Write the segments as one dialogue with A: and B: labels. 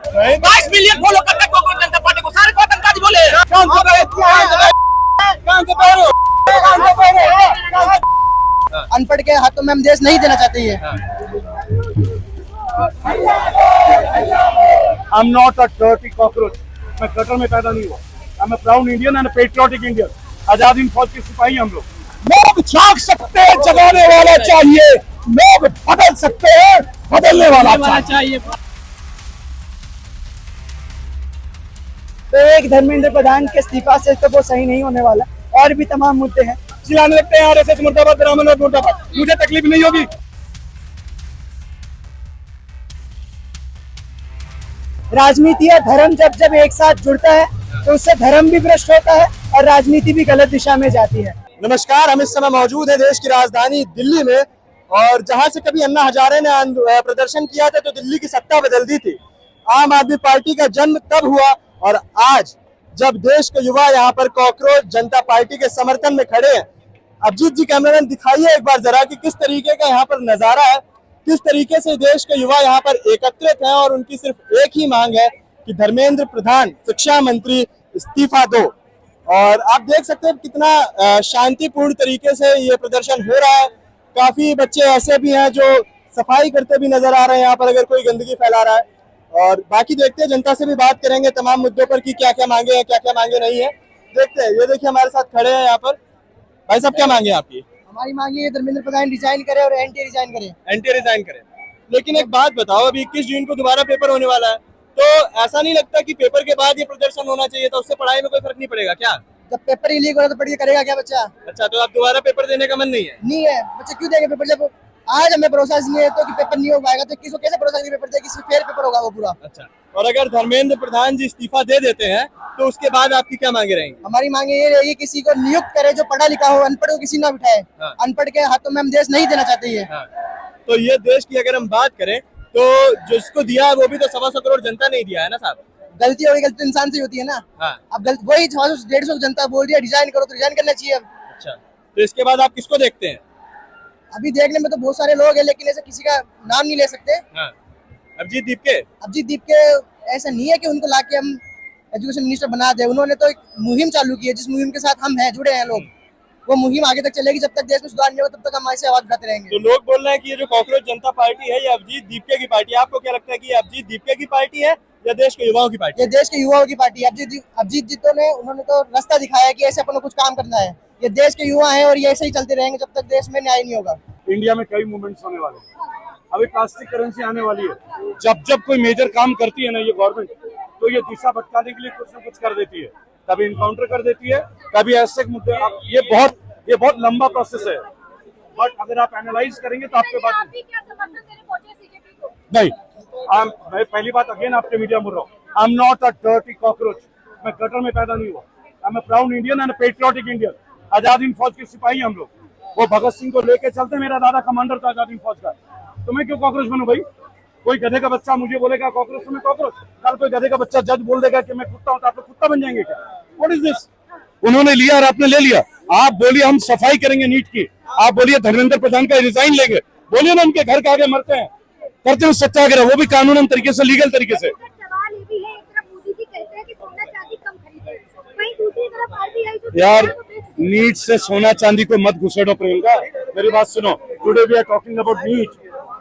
A: 22 million follow करता है कांग्रेस जनता party को, सारे को आतंकवादी बोले।
B: अनपढ़ के हाथों में हम देश नहीं देना चाहते ये।
C: I am not a dirty cockroach. मैं कटर में पैदा नहीं हुआ। I am a proud Indian and patriotic Indian. Azad Hind Fauj के सिपाही हम लोग। लोग जाग सकते हैं, जगाने वाला चाहिए। लोग बदल सकते हैं, बदलने वाला चाहिए।
B: तो एक धर्मेंद्र प्रधान के इस्तीफा से तो वो सही नहीं होने वाला, और भी तमाम मुद्दे हैं।
C: चिल्लाने लगते हैं आरएसएस मुर्दाबाद, ब्राह्मणवाद मुर्दाबाद। मुझे तकलीफ नहीं होगी।
B: राजनीति या धर्म जब एक साथ जुड़ता है तो उससे धर्म भी भ्रष्ट होता है और राजनीति भी गलत दिशा में जाती है।
D: नमस्कार, हम इस समय मौजूद है देश की राजधानी दिल्ली में, और जहां से कभी अन्ना हजारे ने प्रदर्शन किया था तो दिल्ली की सत्ता बदल दी थी। आम आदमी पार्टी का जन्म तब हुआ, और आज जब देश के युवा यहाँ पर कॉकरोच जनता पार्टी के समर्थन में खड़े हैं। अभिजीत जी, कैमरामैन दिखाइए एक बार जरा कि किस तरीके का यहाँ पर नजारा है, किस तरीके से देश के युवा यहाँ पर एकत्रित हैं, और उनकी सिर्फ एक ही मांग है कि धर्मेंद्र प्रधान शिक्षा मंत्री इस्तीफा दो। और आप देख सकते हैं कितना शांतिपूर्ण तरीके से ये प्रदर्शन हो रहा है। काफी बच्चे ऐसे भी हैं जो सफाई करते भी नजर आ रहे हैं यहाँ पर, अगर कोई गंदगी फैला रहा है। और बाकी देखते हैं, जनता से भी बात करेंगे तमाम मुद्दों पर कि क्या क्या मांगे हैं, क्या क्या मांगे नहीं है। देखते हैं, ये देखिए हमारे साथ खड़े हैं यहाँ पर भाई साहब। क्या मांगे आपकी?
B: हमारी मांग ये धर्मेंद्र प्रधान रिजाइन करे और एनटी रिजाइन करे।
D: एनटी रिजाइन करे। लेकिन एक बात बताओ, अभी 21 जून को दोबारा पेपर होने वाला है, तो ऐसा नहीं लगता कि पेपर के बाद ये प्रदर्शन होना चाहिए था? उससे पढ़ाई में कोई फर्क नहीं पड़ेगा क्या?
B: जब पेपर ही लीक हो रहा तो पढ़ के करेगा क्या बच्चा?
D: अच्छा, तो आप दोबारा पेपर देने का मन नहीं है?
B: नहीं है, बच्चे क्यों देंगे पेपर? जब आज हमें भरोसा नहीं है तो कि पेपर नहीं हो पाएगा, तो किसको कैसे भरोसा नहीं पेपर दे? किसी फेयर पेपर होगा वो पूरा।
D: अच्छा, और अगर धर्मेंद्र प्रधान जी इस्तीफा दे देते हैं तो उसके बाद आपकी क्या मांगे रहेंगी?
B: हमारी मांगे ये रहेगी, किसी को नियुक्त करे जो पढ़ा लिखा हो, अनपढ़ को किसी ना बिठाए।
D: हाँ।
B: अनपढ़ के हाथों में हम देश नहीं देना चाहते ये।
D: हाँ। तो ये देश की अगर हम बात करें तो जिसको दिया है वो भी तो 1.25 करोड़ जनता ने दिया है ना साहब।
B: गलती होगी, गलती इंसान से होती है ना।
D: हाँ।
B: अब वही 150 जनता बोल रही है रिजाइन करो, तो रिजाइन करना चाहिए अब।
D: अच्छा, तो इसके बाद आप किसको देखते हैं?
B: अभी देखने में तो बहुत सारे लोग हैं, लेकिन ऐसे किसी का नाम नहीं ले सकते।
D: हाँ। अभिजीत दीप के ऐसा नहीं है कि उनको लाके हम एजुकेशन मिनिस्टर बना दे। उन्होंने तो एक मुहिम चालू की है, जिस मुहिम के साथ हम हैं, जुड़े हैं लोग। वो मुहिम आगे तक चलेगी, जब तक देश में सुधार नहीं होगा तब तक हम ऐसे आवाज उठाते रहेंगे। तो लोग बोल रहे हैं कि ये जो कॉकरोच जनता पार्टी है ये अभिजीत दीपके की पार्टी है। आपको क्या लगता है कि ये अभिजीत दीपके की पार्टी है या देश के युवाओं की पार्टी?
B: ये देश के युवाओं की पार्टी है। अभिजीत जी तो उन्होंने तो रास्ता दिखाया कि ऐसे अपन को कुछ काम करना है। ये देश के युवा हैं और ये ऐसे ही चलते रहेंगे जब तक देश में न्याय नहीं होगा।
C: इंडिया में कई मूवमेंट्स होने वाले हैं। अभी प्लास्टिक करेंसी आने वाली है। जब कोई मेजर काम करती है ना ये गवर्नमेंट, तो ये दिशा भटकाने के लिए कुछ न कुछ कर देती है। कभी इनकाउंटर कर देती है, कभी ऐसे मुद्दे। ये बहुत लंबा प्रोसेस है, बट अगर आप एनालाइज करेंगे तो आपके बात नहीं। मैं पहली बात अगेन आपके मीडिया में बोल रहा हूँ, I am not a dirty cockroach. मैं कटर में पैदा नहीं हुआ। I am a proud Indian and patriotic Indian. Azad Hind Fauj के सिपाही हम लोग। वो भगत सिंह को लेके चलते, मेरा दादा कमांडर था आजाद हिंद फौज का। तो मैं क्यों कॉकरोच बनूं भाई? कोई गधे का बच्चा मुझे बोलेगा कॉकरोच, तो मैं कॉकरोच। कल कोई गधे का बच्चा जज बोल देगा कि मैं कुत्ता हूं, तो आप लोग कुत्ता बन जाएंगे क्या? What is this? उन्होंने लिया और आपने ले लिया। आप बोलिए हम सफाई करेंगे नीट की, आप बोलिए धर्मेंद्र प्रधान का रिजाइन लेंगे, बोलिए ना उनके घर के आगे मरते हैं, करते हैं सत्याग्रह, वो भी कानूनन तरीके से, लीगल तरीके से।
E: सवाल ये भी है, एक तरफ मोदी जी कहते हैं कि सोना चांदी कम खरीदे, वहीं दूसरी तरफ आरबीआई जो
C: यार नीट से सोना चांदी को मत घुसेड़ो प्रियंका, मेरी बात सुनो। Today we are talking about NEET,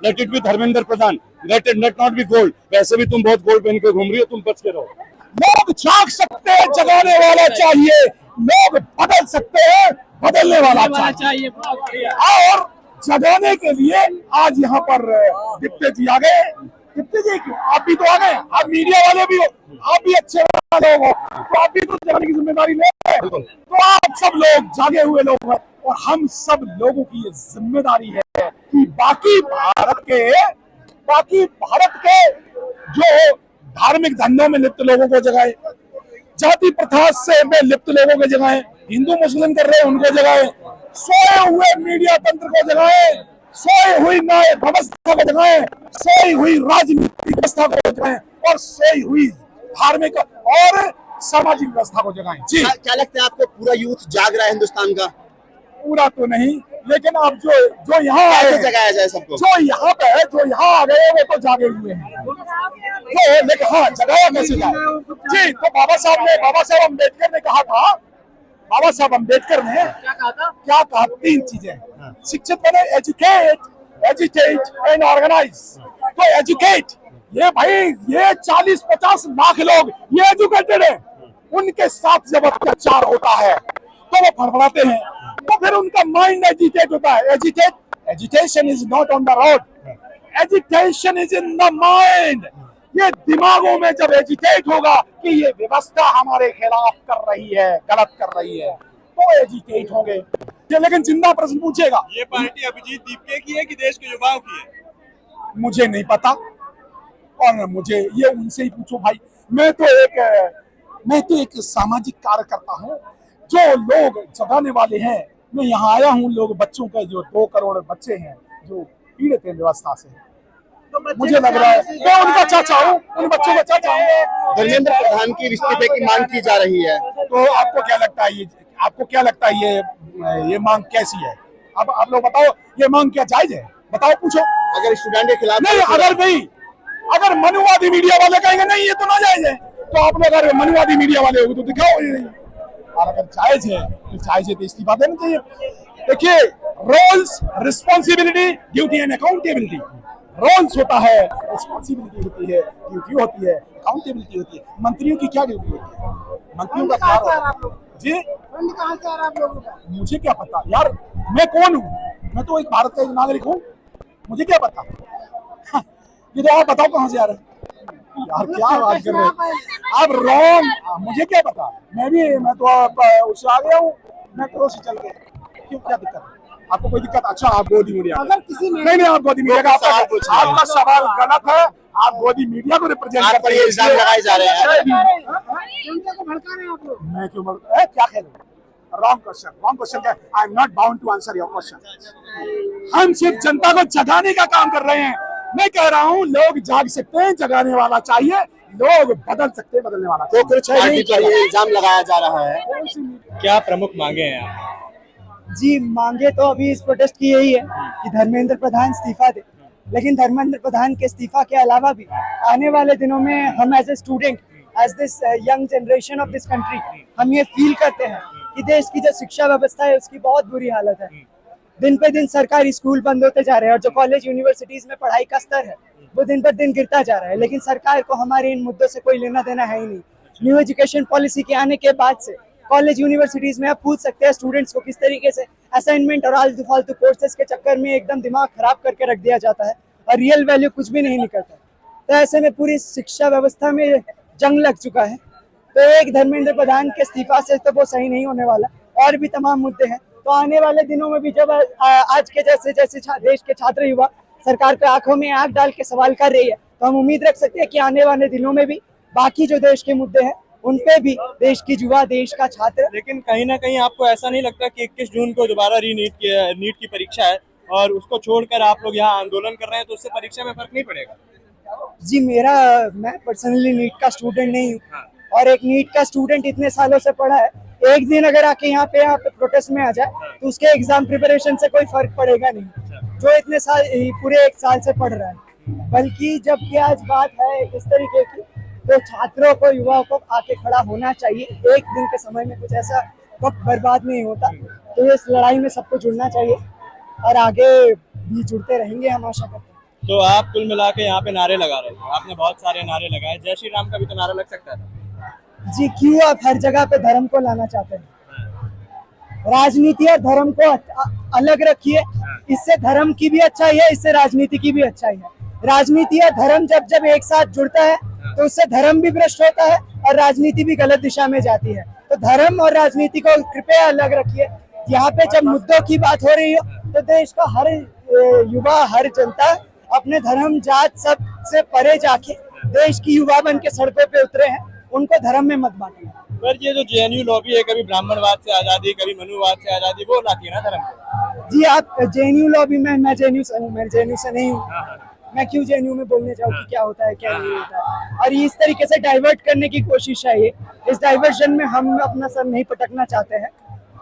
C: let it be Dharmendra Pradhan, let not be gold. वैसे भी तुम बहुत गोल्ड पहन के घूम रही हो, तुम बच के रहो। लोग जाग सकते हैं, जगाने वाला चाहिए। लोग बदल सकते हैं, बदलने वाला चाहिए। और जगाने के लिए आज यहाँ पर डिप्टी जी आ गए। डिप्टी जी आप भी तो आ गए, आप मीडिया वाले भी हो, आप भी अच्छे लोग हो, तो आप भी तो जगाने की जिम्मेदारी ले। तो आप सब लोग जागे हुए लोग हैं, और हम सब लोगों की ये जिम्मेदारी है कि बाकी भारत के जो धार्मिक धंधों में लिप्त लोगों को जगाए, जाति प्रथा से में लिप्त लोगों को जगाए, हिंदू मुस्लिम कर रहे हैं उनको जगाए, सोए हुए मीडिया तंत्र को जगाए, सोई हुई न्याय व्यवस्था को जगाए, सोई हुई राजनीतिक व्यवस्था को जगाए, और सोई हुई धार्मिक और सामाजिक व्यवस्था को जगाए। जी
D: क्या लगता है आपको, पूरा यूथ जाग रहा है हिंदुस्तान का?
C: पूरा तो नहीं,
F: लेकिन अब जो यहाँ आए
A: कैसे
F: हैं,
A: जगाया जाए सबको?
F: जो यहाँ पे है, जो यहाँ आ गए वो तो जागे हुए हैं, तो लेकिन हाँ जगाया कैसे जाए जी। तो बाबा साहब अम्बेडकर ने कहा था, बाबा साहब अम्बेडकर ने क्या कहा? 3 चीजें। शिक्षित बने, एजुकेट एंड ऑर्गेनाइज। तो एजुकेट, ये भाई ये 40-50 लाख लोग ये एजुकेटेड है, उनके साथ जब अत्याचार होता है तो वो फड़फड़ाते हैं, तो फिर उनका माइंड एजुकेट होता है। Education is not on the road, education is in the mind. ये दिमागों में जब एजुकेट होगा कि ये व्यवस्था हमारे खिलाफ कर रही है, गलत कर रही है, तो एजुकेट होंगे। ये लेकिन जिंदा प्रश्न पूछेगा,
D: ये पार्टी अभिजीत दीपके की है कि देश के युवाओं की है?
F: मुझे नहीं पता, और मुझे ये उनसे ही पूछो भाई। मैं तो एक सामाजिक कार्यकर्ता हूँ। जो लोग जगाने वाले हैं, मैं यहाँ आया हूँ, लोग बच्चों का जो 2 करोड़ बच्चे हैं जो पीड़ित हैं व्यवस्था से, मुझे लग रहा है मैं उनका चाचा हूँ, उन बच्चों का चाचा हूँ।
A: धर्मेंद्र प्रधान की इस्तीफे की मांग की जा रही है,
F: तो आपको क्या लगता है ये मांग कैसी है? अब आप लोग बताओ, ये मांग क्या जायज है? बताओ, पूछो।
A: अगर स्टूडेंट के खिलाफ
F: नहीं, अगर मनुवादी मीडिया वाले कहेंगे नहीं ये तो ना जायज है, तो आप लोग अगर मनुवादी मीडिया वाले हो तो दिखाओ ये नहीं। और अगर जायज है तो इस्तीफा देना चाहिए। देखिए, roles, responsibility, duty and accountability. Roles होता है, रिस्पॉन्सिबिलिटी होती है, ड्यूटी होती है, अकाउंटेबिलिटी होती है। मंत्रियों की क्या ड्यूटी होती है? मंत्रियों का क्या जी? फंड कहाँ से आ रहा है आप लोगों का? मुझे क्या पता यार, मैं कौन हूँ? मैं तो एक भारत का एक नागरिक हूँ, मुझे क्या पता? ये तो आप बताओ कहाँ से आ रहा है यार, क्या बात कर रहे हैं आप? रॉन्ग, मुझे क्या पता? मैं तो उससे आ गया हूँ, मेट्रो से चल के। क्यों, क्या दिक्कत है आपको? कोई दिक्कत? अच्छा, आप गोदी मीडिया, अगर किसी नहीं, आप गोदी मीडिया का आपका सवाल गलत है। आप गोदी मीडिया को रिप्रेजेंट करते हैं,
A: इल्जाम लगाए जा रहे हैं।
F: जनता को भड़का रहे हैं आप लोग। मैं क्यों क्या खेल? Wrong question. I am not bound to answer your question. हम सिर्फ जनता को जगाने का काम कर रहे हैं। मैं कह रहा हूँ लोग जाग सकते हैं, जगाने वाला चाहिए, लोग बदल सकते हैं, बदलने वाला
A: तो कुछ पार्टी पर ये इल्जाम लगाया जा रहा है।
D: क्या प्रमुख मांगे हैं आप?
B: जी, मांगे तो अभी इस प्रोटेस्ट की यही है कि धर्मेंद्र प्रधान इस्तीफा दे, लेकिन धर्मेंद्र प्रधान के इस्तीफा के अलावा भी आने वाले दिनों में हम as a student, as this young generation of this country, हम ये फील करते हैं कि देश की जो शिक्षा व्यवस्था है उसकी बहुत बुरी हालत है। दिन पे दिन सरकारी स्कूल बंद होते जा रहे हैं और जो कॉलेज यूनिवर्सिटीज में पढ़ाई का स्तर है वो दिन पर दिन गिरता जा रहा है, लेकिन सरकार को हमारे इन मुद्दों से कोई लेना देना है ही नहीं। न्यू एजुकेशन पॉलिसी के आने के बाद से कॉलेज यूनिवर्सिटीज में आप पूछ सकते हैं स्टूडेंट्स को किस तरीके से असाइनमेंट और आलतू फालतू कोर्सेज के चक्कर में एकदम दिमाग खराब करके रख दिया जाता है और रियल वैल्यू कुछ भी नहीं निकलता। तो ऐसे में पूरी शिक्षा व्यवस्था में जंग लग चुका है। तो एक धर्मेंद्र प्रधान के इस्तीफा से तो वो सही नहीं होने वाला, और भी तमाम मुद्दे हैं। तो आने वाले दिनों में भी जब आज के जैसे देश के छात्र युवा सरकार पे आंखों में आंख डाल के सवाल कर रही है, तो हम उम्मीद रख सकते हैं कि आने वाले दिनों में भी बाकी जो देश के मुद्दे हैं उन पे भी देश की युवा, देश का छात्र।
D: लेकिन कहीं ना कहीं आपको ऐसा नहीं लगता कि 21 जून को दोबारा नीट की परीक्षा है और उसको छोड़कर आप लोग यहाँ आंदोलन कर रहे हैं, तो उससे परीक्षा में फर्क नहीं पड़ेगा?
B: जी, मैं पर्सनली नीट का स्टूडेंट नहीं हूँ, और एक नीट का स्टूडेंट इतने सालों से पढ़ा है, एक दिन अगर आके यहाँ पे प्रोटेस्ट में आ जाए तो उसके एग्जाम प्रिपरेशन से कोई फर्क पड़ेगा नहीं, जो इतने साल पूरे 1 साल से पढ़ रहा है। बल्कि जब ये आज बात है इस तरीके की, तो छात्रों को, युवाओं को आके खड़ा होना चाहिए। एक दिन के समय में कुछ ऐसा वक्त बर्बाद नहीं होता, तो इस लड़ाई में सबको जुड़ना चाहिए और आगे भी जुड़ते रहेंगे, हम आशा करते हैं।
D: तो आप कुल मिला के यहाँ पे नारे लगा रहे थे, आपने बहुत सारे नारे लगाए, जय श्री राम का भी तो नारा लग सकता है।
B: जी, क्यों आप हर जगह पे धर्म को लाना चाहते हैं? राजनीति और धर्म को अलग रखिए, इससे धर्म की भी अच्छाई है, इससे राजनीति की भी अच्छाई है। राजनीति और धर्म जब एक साथ जुड़ता है तो उससे धर्म भी भ्रष्ट होता है और राजनीति भी गलत दिशा में जाती है। तो धर्म और राजनीति को कृपया अलग रखिए। यहाँ पे जब मुद्दों की बात हो रही हो तो देश का हर युवा, हर जनता अपने धर्म, जात सब से परे जाके देश की युवा बन के सड़कों पे उतरे हैं, उनको धर्म में मत बांटिए।
D: पर ये जो जेएनयू लॉबी है, कभी ब्राह्मणवाद से आजादी, कभी मनुवाद से आजादी, वो लाती है ना धर्म।
B: जी, आप जेएनयू लॉबी में, मैं जेएनयू से हूँ, मैं जेएनयू से नहीं हूँ, मैं क्यों जेएनयू में बोलने जाऊँ कि क्या होता है क्या नहीं होता है। और इस तरीके से डाइवर्ट करने की कोशिश है ये, इस डाइवर्जन में हम अपना सर नहीं पटकना चाहते हैं।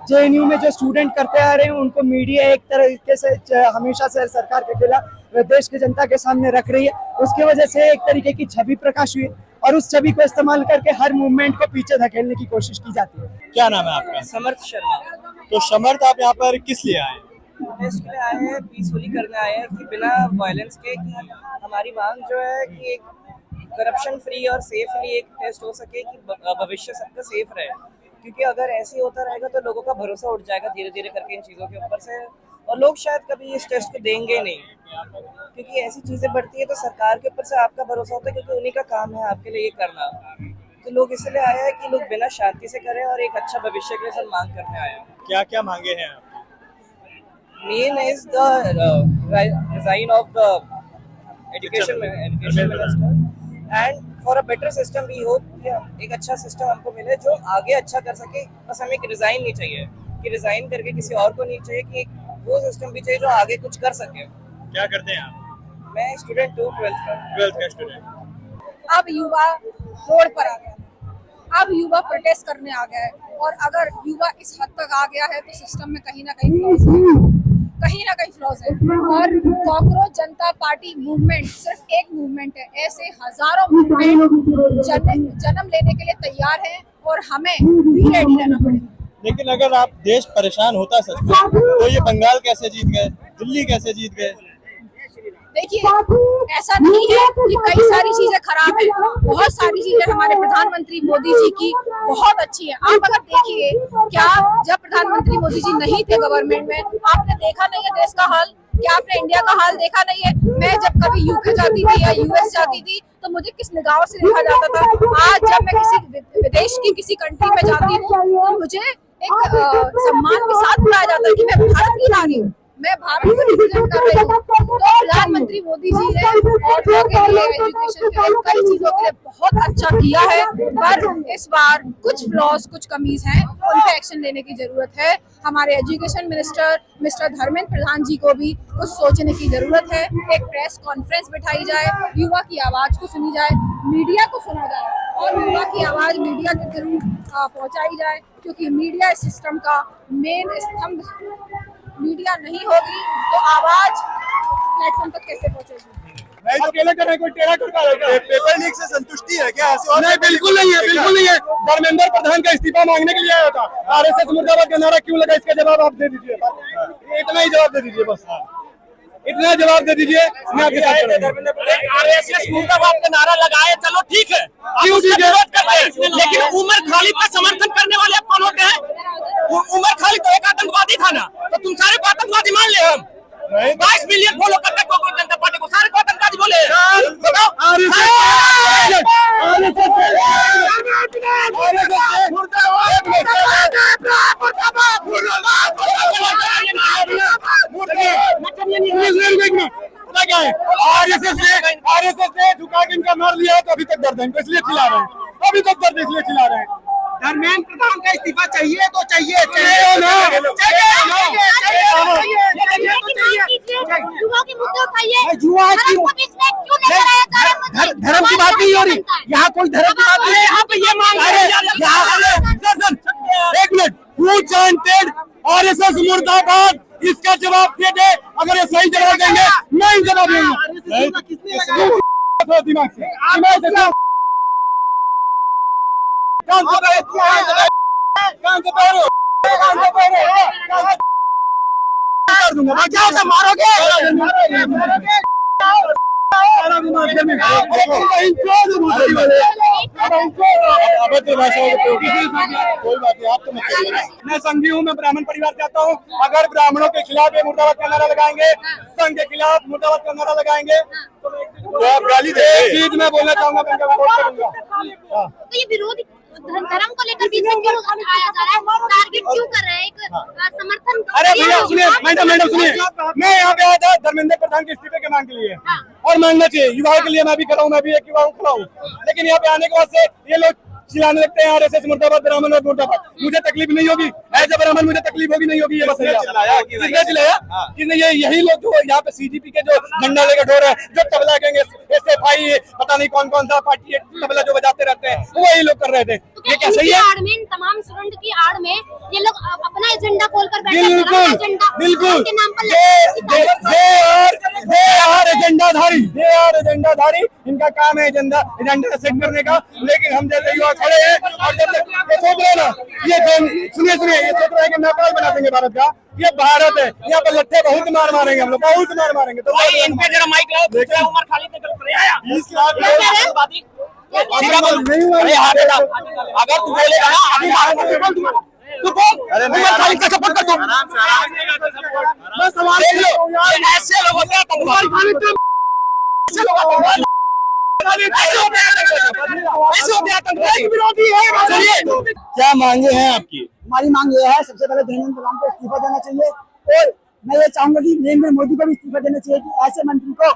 B: जेएनयू में जो स्टूडेंट करते आ रहे हैं उनको मीडिया एक तरीके से हमेशा से सरकार के खिलाफ देश की जनता के सामने रख रही है, उसकी वजह से एक तरीके की छवि प्रकाश हुई और उस छवि को इस्तेमाल करके हर मूवमेंट को पीछे धकेलने की कोशिश की जाती है।
D: क्या नाम है आपका?
A: समर्थ शर्मा।
D: तो समर्थ, आप यहाँ पर किस लिए आए?
A: प्रोटेस्ट के लिए आए हैं, पीसफुली करने आए हैं कि बिना वायलेंस के, कि हमारी मांग जो है कि एक करप्शन फ्री और सेफली एक टेस्ट हो सके, कि भविष्य सबका सेफ रहे, क्योंकि अगर ऐसे होता रहेगा तो लोगों का भरोसा उठ जाएगा धीरे धीरे करके इन चीज़ों के ऊपर से, और लोग शायद कभी इस टेस्ट को देंगे नहीं, क्योंकि ऐसी चीज़ें बढ़ती है तो सरकार के ऊपर से आपका भरोसा होता है, क्योंकि उन्हीं का काम है आपके लिए ये करना। तो लोग इसलिए आए हैं कि लोग बिना शांति से करें और एक अच्छा भविष्य के लिए सब मांग करने आए हैं।
D: क्या क्या मांगे हैं आप?
A: Main is the resign of the education minister, and for a better system we hope कि एक अच्छा सिस्टम हमको मिले जो आगे अच्छा कर सके। बस हमें एक रिजाइन नहीं चाहिए कि रिजाइन करके किसी और को नहीं चाहिए, कि एक वो सिस्टम भी चाहिए जो आगे कुछ कर सके।
D: क्या करते हैं आप?
A: मैं स्टूडेंट हूँ, 12th
D: का स्टूडेंट।
G: अब युवा रोड पर आ गया, अब युवा प्रोटेस्ट करने आ गया है, और अगर युवा इस हद तक आ गया है तो सिस्टम में कहीं ना कहीं फ्लॉज है, कहीं ना कहीं फ्लॉज है। और कॉकरोच जनता पार्टी मूवमेंट सिर्फ एक मूवमेंट है, ऐसे हजारों मूवमेंट जन्म लेने के लिए तैयार हैं और हमें भी रेडी रहना पड़ेगा।
D: लेकिन अगर आप देश परेशान होता सच में, तो ये बंगाल कैसे जीत गए, दिल्ली कैसे जीत गए?
G: देखिए, ऐसा नहीं है कि कई सारी चीजें खराब है, बहुत सारी चीजें हमारे प्रधानमंत्री मोदी जी की बहुत अच्छी है। आप अगर देखिए, क्या जब प्रधानमंत्री मोदी जी नहीं थे गवर्नमेंट में, आपने देखा नहीं है देश का हाल? क्या आपने इंडिया का हाल देखा नहीं है? मैं जब कभी यूके जाती थी या यूएस जाती थी तो मुझे किस निगाहों से देखा जाता था। आज जब मैं किसी विदेश की किसी कंट्री में जाती हूँ तो मुझे एक सम्मान के साथ बुलाया जाता है कि मैं भारत की नारी हूँ, मैं भारत को रिप्रेजेंट कर रही हूँ। तो प्रधानमंत्री मोदी जी ने औरतों के लिए, एजुकेशन के लिए, कई चीजों के लिए बहुत अच्छा किया है, पर इस बार कुछ फ्लॉज, कुछ कमीज हैं, उन पे एक्शन लेने की जरूरत है। हमारे education minister mister Dharmendra Pradhan जी को भी कुछ सोचने की जरूरत है। एक प्रेस कॉन्फ्रेंस बिठाई जाए, युवा की आवाज को सुनी जाए, मीडिया को सुना जाए और युवा की आवाज मीडिया के थ्रू पहुंचाई जाए, क्योंकि मीडिया इस सिस्टम का मेन स्तंभ है। मीडिया नहीं होगी तो आवाज प्लेटफॉर्म तक कैसे पहुंचेगी?
F: अकेले करें, कोई टेढ़ा करता रहेगा।
D: पेपर लीक से संतुष्टि है क्या?
F: नहीं, बिल्कुल नहीं है, बिल्कुल नहीं है। धर्मेंद्र प्रधान का इस्तीफा मांगने के लिए आया था। आरएसएस मुर्दाबाद का नारा क्यों लगा, इसका जवाब आप दे दीजिए। इतना ही जवाब दे दीजिए, बस इतना जवाब दे दीजिए। मैं आपके साथ
A: आरएसएस मुर्दाबाद का नारा लगाए, चलो ठीक है,
F: क्यों ठीक है?
A: विरोध करते हैं, लेकिन उमर खालिद का समर्थन करने वाले कौन होते हैं? उमर खालिद तो एक आतंकवादी था ना, तो तुम सारे को आतंकवादी मान ले। हम 22 मिलियन फॉलो करते हैं कांग्रेस जनता पार्टी को, सारे को आतंकवादी बोले।
F: आरएसएस ने झुका के इनका मार लिया, तो अभी तक दर्द है इनको, इसलिए चिल्ला रहे हैं। अभी तक दर्द इसलिए चिल्ला रहे हैं।
A: धर्मेंद्र प्रधान का इस्तीफा चाहिए तो चाहिए,
E: युवाओं के मुद्दे उठाइए।
A: धर्म की बात नहीं हो रही यहाँ, कोई धर्म की बात नहीं है यहाँ पे। ये मांग
F: एक मिनट, हु चांटेड आरएसएस मुर्दाबाद, इसका जवाब दे दे। अगर ये सही जवाब देंगे, नहीं जवाब देंगे। दिमाग से मारोगे। मैं संघी हूँ, मैं ब्राह्मण परिवार से आता हूँ। अगर ब्राह्मणों के खिलाफ ये मुर्दाबाद का नारा लगाएंगे, संघ के खिलाफ मुर्दाबाद का नारा लगाएंगे, तो आप गाली दे। एक चीज मैं बोलना चाहूंगा,
E: तो ये विरोध धर्म को लेकर बीच में क्यों आया जा रहा है? टारगेट क्यों कर रहे हैं? एक समर्थन।
F: अरे भैया सुनिए, मैडम सुनिए, मैं यहाँ पे आया था धर्मेंद्र प्रधान के इस्तीफे के मांग के लिए, और मांगना चाहिए। युवाओं के लिए मैं भी कर रहा हूँ, मैं भी एक युवा हूँ, लेकिन यहाँ पे आने के बाद से ये लोग चिल्लाने लगते हैं आरएसएस मुर्दाबाद, ब्राह्मण और मुर्दाबाद। मुझे तकलीफ नहीं होगी, एज ए ब्राह्मण मुझे तकलीफ होगी नहीं होगी? ये बताइए, किसने चिल्लाया? किसने? यही लोग जो यहाँ पे सीजीपी के जो झंडा लेकर ढो रहे हैं, जो तबला गैंग, एसएफआई, पता नहीं कौन कौन सा पार्टी तबला जो बजाते रहते हैं, वो यही लोग कर रहे थे। ये क्या सही है?
E: आड़ में, इन तमाम स्टूडेंट की आड़ में ये लोग अपना एजेंडा खोल कर बैठे हैं।
F: बिल्कुल
E: एजेंडा
F: बिल्कुल
E: के नाम पर
F: दे आर एजेंडाधारी। इनका काम है एजेंडा सेट करने का। लेकिन हम जैसे युवा खड़े हैं और जब ये सोच रहे हैं ना, ये सुनिए ये सोच रहे हैं कि नेपाल बना देंगे भारत का। ये भारत है, यहाँ पर लट्ठे बहुत मार मारेंगे हम लोग, बहुत मार मारेंगे। तो इन पे जरा माइक लाओ। देखिए उमर खालिद ने गलत कराया 20 लाख अगर तू बोलेगा ना अभी तू बोल, अरे उमर खालिद का सपोर्ट कर दो। मैं सवाल ऐसे लोग होते हैं उमर खालिद के ऐसे लोग होते हैं विरोधी है। चलिए क्या मांगे हैं आपकी?
B: हमारी मांग ये है, सबसे पहले धर्मेंद्र प्रधान को इस्तीफा देना चाहिए और मैं ये चाहूंगा कि नरेंद्र मोदी को भी इस्तीफा देना चाहिए कि ऐसे मंत्री को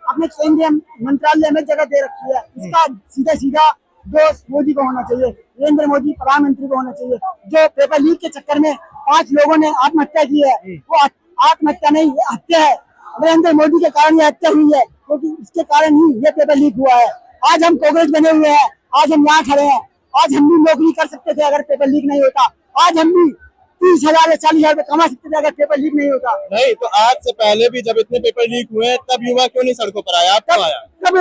B: अपने केंद्रीय मंत्रालय में जगह दे रखी है। इसका सीधा दोष मोदी को होना चाहिए, नरेंद्र मोदी प्रधानमंत्री को होना चाहिए। जो पेपर लीक के चक्कर में 5 लोगों ने आत्महत्या की है, वो आत्महत्या नहीं, ये हत्या है। नरेंद्र मोदी के कारण ये हत्या हुई है, क्योंकि इसके कारण ही ये पेपर लीक हुआ है। आज हम कांग्रेस बने हुए हैं, आज हम यहाँ खड़े हैं। आज हम भी नौकरी कर सकते थे अगर पेपर लीक नहीं होता। आज हम भी 30,000 या 40,000 कमा सकते थे अगर पेपर लीक नहीं होता।
D: नहीं तो आज से पहले भी जब इतने पेपर लीक हुए तब युवा क्यों नहीं सड़कों पर आया? आप क्यों आया?
B: तब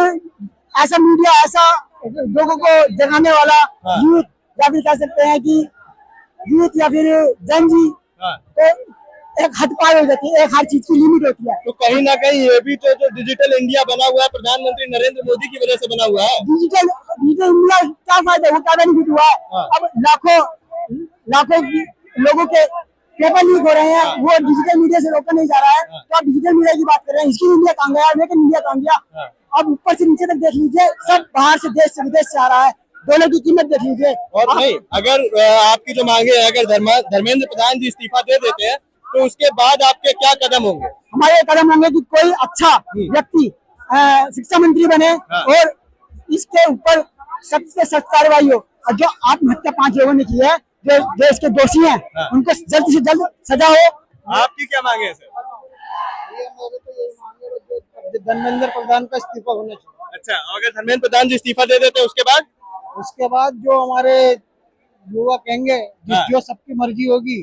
B: ऐसा मीडिया, ऐसा लोगों को जगाने वाला यूथ, या फिर कह सकते हैं कि यूथ या फिर जनजी, तो एक हद पार हो जाती है, एक हर चीज की लिमिट होती है।
D: तो कहीं ना कहीं ये भी तो जो डिजिटल इंडिया बना हुआ है प्रधानमंत्री नरेंद्र मोदी की वजह से बना हुआ है।
B: डिजिटल इंडिया क्या फायदा, वो क्या बेनिफिट हुआ है? अब लाखों लोगों के पेपर लीक हो रहे हैं, वो डिजिटल मीडिया से रोका नहीं जा रहा है। तो आप डिजिटल मीडिया की बात कर रहे हैं, इसकी इंडिया कहाँ गया, मेक इन इंडिया कहाँ गया? अब ऊपर से नीचे तक देख लीजिए, सब बाहर से, देश से विदेश से आ रहा है। डॉलर की कीमत देख लीजिए।
D: और नहीं, अगर आपकी जो मांगे है, अगर धर्मेंद्र प्रधान जी इस्तीफा दे देते हैं तो उसके बाद आपके क्या कदम होंगे?
B: हमारे कदम होंगे कि कोई अच्छा व्यक्ति शिक्षा मंत्री बने और इसके ऊपर सख्त से सख्त कार्रवाई हो। और जो आत्महत्या 5 लोगों ने की है, जो देश के दोषी हैं, उनको जल्द से जल्द सजा हो।
D: आपकी क्या मांगे है सर?
B: धर्मेंद्र प्रधान का इस्तीफा होना चाहिए।
D: अच्छा, अगर धर्मेंद्र प्रधान जी इस्तीफा दे देते
B: उसके बाद जो हमारे युवा कहेंगे, जो सबकी मर्जी होगी।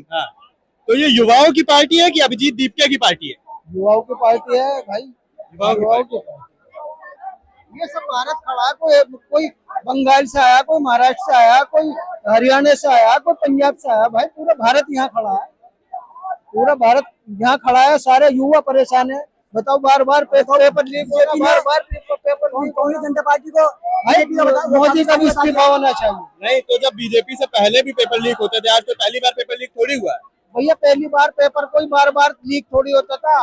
D: तो ये युवाओं की पार्टी है कि अभिजीत दीपके की पार्टी है?
B: युवाओं की पार्टी है भाई, युवाओं की। ये सब भारत खड़ा है, कोई बंगाल से आया, कोई महाराष्ट्र से आया, कोई हरियाणा से आया, कोई पंजाब से आया। भाई पूरा भारत यहाँ खड़ा है, पूरा भारत यहाँ खड़ा है। सारे युवा परेशान है। बताओ, बार बार पेपर लीक हो रहा, बार बार पेपर। कांग्रेस जनता पार्टी को मोदी का भी इस्तीफा होना चाहिए।
D: नहीं तो जब बीजेपी से पहले भी पेपर लीक होते थे, आज तो पहली बार पेपर लीक थोड़ी हुआ है।
B: भैया पहली बार पेपर कोई बार लीक थोड़ी होता था।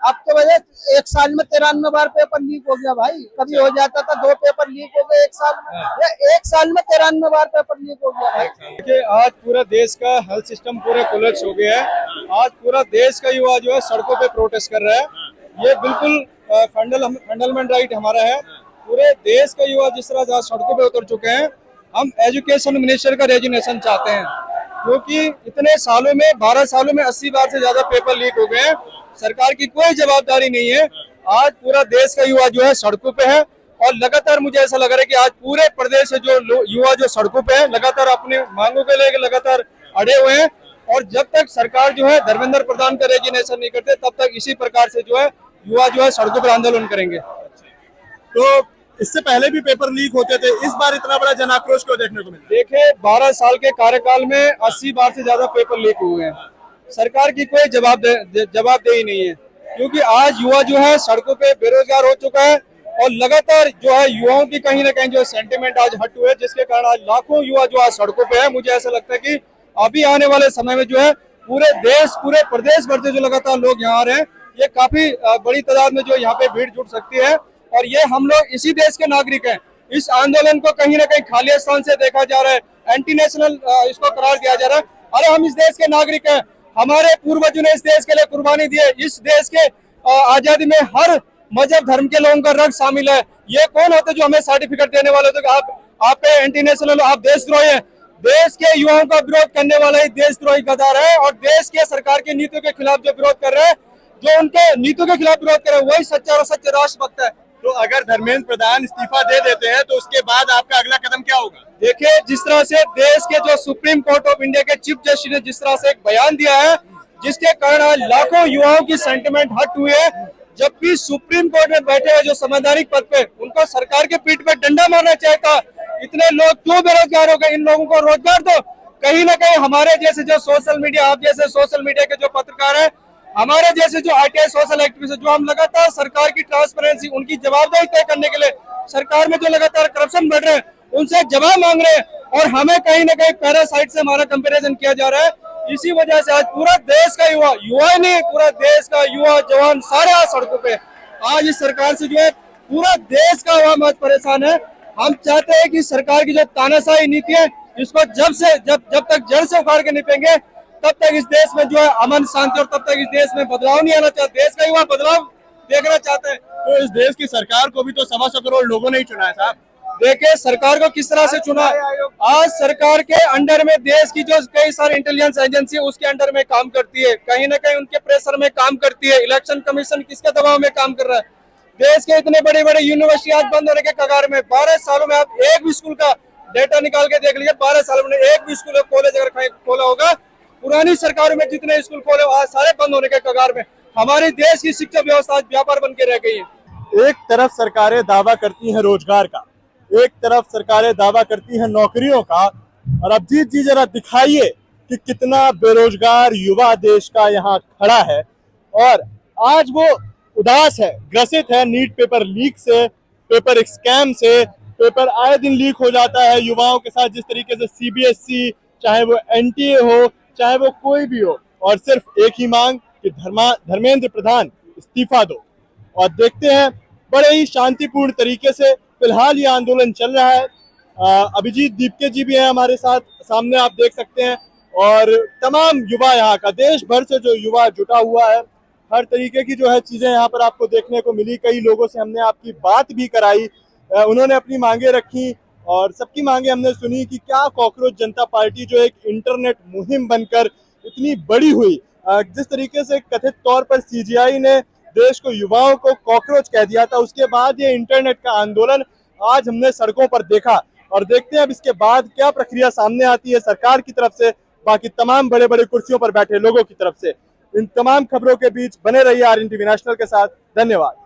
B: अब तो भैया 1 साल में 93 बार पेपर लीक हो गया भाई। कभी हो जाता था 2 पेपर लीक हो गए 1 साल में, या 1 साल में 93 बार पेपर लीक हो गया भाई।
H: देखिए, आज पूरा देश का हेल्थ सिस्टम पूरे कोलैप्स हो गया है। आज पूरा देश का युवा जो है सड़कों पे प्रोटेस्ट कर रहा है। ये बिल्कुल फंडामेंटल राइट हमारा है। पूरे देश का युवा जिस तरह सड़कों पे उतर चुके हैं, हम एजुकेशन मिनिस्टर का रेजिग्नेशन चाहते हैं, क्योंकि इतने सालों में 12 सालों में 80 बार से ज्यादा पेपर लीक हो गए हैं। सरकार की कोई जवाबदारी नहीं है। आज पूरा देश का युवा जो है सड़कों पे है और लगातार मुझे ऐसा लग रहा है कि आज पूरे प्रदेश से जो युवा जो सड़कों पे है, लगातार अपनी मांगों के लेकर लगातार अड़े हुए हैं। और जब तक सरकार जो है धर्मेंद्र प्रधान का रेजिग्नेशन नहीं करते, तब तक इसी प्रकार से जो है युवा जो है सड़कों पर आंदोलन करेंगे।
D: तो इससे पहले भी पेपर लीक होते थे, इस बार इतना बड़ा जन आक्रोश क्यों देखने को मिला?
H: देखिए, 12 साल के कार्यकाल में 80 बार से ज्यादा पेपर लीक हुए हैं। सरकार की कोई जवाबदेही नहीं है, क्योंकि आज युवा जो है सड़कों पे बेरोजगार हो चुका है और लगातार जो है युवाओं की कहीं ना कहीं जो सेंटिमेंट आज हट हुए, जिसके कारण आज लाखों युवा जो आज सड़कों पे है। मुझे ऐसा लगता है कि अभी आने वाले समय में जो है पूरे देश, पूरे प्रदेश भर से जो लगातार लोग यहाँ आ रहे हैं, ये काफी बड़ी तादाद में जो यहाँ पे भीड़ जुट सकती है। और ये हम लोग इसी देश के नागरिक हैं। इस आंदोलन को कहीं ना कहीं खालिस्तान से देखा जा रहा है, एंटी नेशनल इसको करार दिया जा रहा है। अरे हम इस देश के नागरिक हैं, हमारे पूर्वजों ने इस देश के लिए कुर्बानी दी है। इस देश के आजादी में हर मजहब धर्म के लोगों का रंग शामिल है। ये कौन होते जो हमें सर्टिफिकेट देने वाले थे कि आप एंटी नेशनल, आप देशद्रोही हैं? देश के युवाओं का विरोध करने वाला ही देशद्रोही गद्दार है। और देश के सरकार की नीतियों के खिलाफ जो विरोध कर रहे हैं, जो उनके नीतियों के खिलाफ विरोध कर रहे हैं, वही सच्चा और सच्चा राष्ट्रभक्त है।
D: तो अगर धर्मेंद्र प्रधान इस्तीफा दे देते हैं तो उसके बाद आपका अगला कदम क्या होगा?
H: देखिए जिस तरह से देश के जो सुप्रीम कोर्ट ऑफ इंडिया के चीफ जस्टिस ने जिस तरह से एक बयान दिया है, जिसके कारण आज लाखों युवाओं की सेंटिमेंट हट हुई है, जबकि सुप्रीम कोर्ट में बैठे हुए जो संवैधानिक पद पे उनको सरकार के पीठ पे डंडा मारना चाहिए था। इतने लोग क्यों बेरोजगार हो गए? इन लोगों को रोजगार दो। कहीं ना कहीं हमारे जैसे जो सोशल मीडिया, आप जैसे सोशल मीडिया के जो पत्रकार हैं, हमारे जैसे जो आईटीआई सोशल एक्टिविस्ट, जो हम लगातार सरकार की ट्रांसपेरेंसी, उनकी जवाबदेही तय करने के लिए सरकार में जो लगातार करप्शन बढ़ रहे हैं उनसे जवाब मांग रहे हैं, और हमें कहीं ना कहीं पैरासाइट से हमारा कंपैरिजन किया जा रहा है। इसी वजह से आज पूरा देश का युवा ही नहीं, पूरा देश का युवा जवान सारे आज सड़कों पे। आज इस सरकार से जो है पूरा देश का आवाम आज परेशान है। हम चाहते हैं कि सरकार की जो तानाशाही नीति है, इसको जब तक जड़ से उखाड़ के निपेंगे, तब तक इस देश में जो है अमन शांति, और तब तक इस देश में बदलाव नहीं आना चाहते। देश का युवा बदलाव देखना चाहते हैं।
F: तो इस देश की सरकार को भी तो 1.25 करोड़ लोगों ने ही चुना है साहब।
H: देखिए सरकार को किस तरह से चुना। आज सरकार के अंडर में देश की जो कई सारी इंटेलिजेंस एजेंसी उसके अंडर में काम करती है, कहीं ना कहीं उनके प्रेशर में काम करती है। इलेक्शन कमीशन किसके दबाव में काम कर रहा है? देश के इतने बड़े बड़े यूनिवर्सिटी आज बंद होने के कगार में। 12 सालों में आप एक भी स्कूल का डेटा निकाल के देख लीजिए, 12 सालों में एक भी स्कूल कॉलेज अगर कहीं खोला होगा, पुरानी सरकारों में जितने स्कूल खोले आज सारे बंद होने के कगार में। हमारे देश की शिक्षा व्यवस्था आज व्यापार बन के रह गई है।
D: एक तरफ सरकारें दावा करती हैं रोजगार का, एक तरफ सरकारें दावा करती हैं नौकरियों का, और अभिजीत जी जरा दिखाइए कि कितना बेरोजगार युवा देश का यहाँ खड़ा है, और आज वो उदास है, ग्रसित है नीट पेपर लीक से, पेपर स्कैम से। पेपर आए दिन लीक हो जाता है युवाओं के साथ, जिस तरीके से सीबीएसई, चाहे वो एनटीए हो, चाहे वो कोई भी हो, और सिर्फ एक ही मांग कि धर्मेंद्र प्रधान इस्तीफा दो। और देखते हैं बड़े ही शांतिपूर्ण तरीके से फिलहाल ये आंदोलन चल रहा है। अभिजीत दीपके जी भी हैं हमारे साथ, सामने आप देख सकते हैं, और तमाम युवा यहाँ का, देश भर से जो युवा जुटा हुआ है, हर तरीके की जो है चीजें यहाँ पर आपको देखने को मिली। कई लोगों से हमने आपकी बात भी कराई, उन्होंने अपनी मांगे रखी, और सबकी मांगे हमने सुनी कि क्या कॉकरोच जनता पार्टी जो एक इंटरनेट मुहिम बनकर इतनी बड़ी हुई, जिस तरीके से कथित तौर पर सीजीआई ने देश को, युवाओं को कॉकरोच कह दिया था, उसके बाद ये इंटरनेट का आंदोलन आज हमने सड़कों पर देखा। और देखते हैं अब इसके बाद क्या प्रक्रिया सामने आती है सरकार की तरफ से, बाकी तमाम बड़े बड़े कुर्सियों पर बैठे लोगों की तरफ से। इन तमाम खबरों के बीच बने रहिए RNTV नेशनल के साथ। धन्यवाद।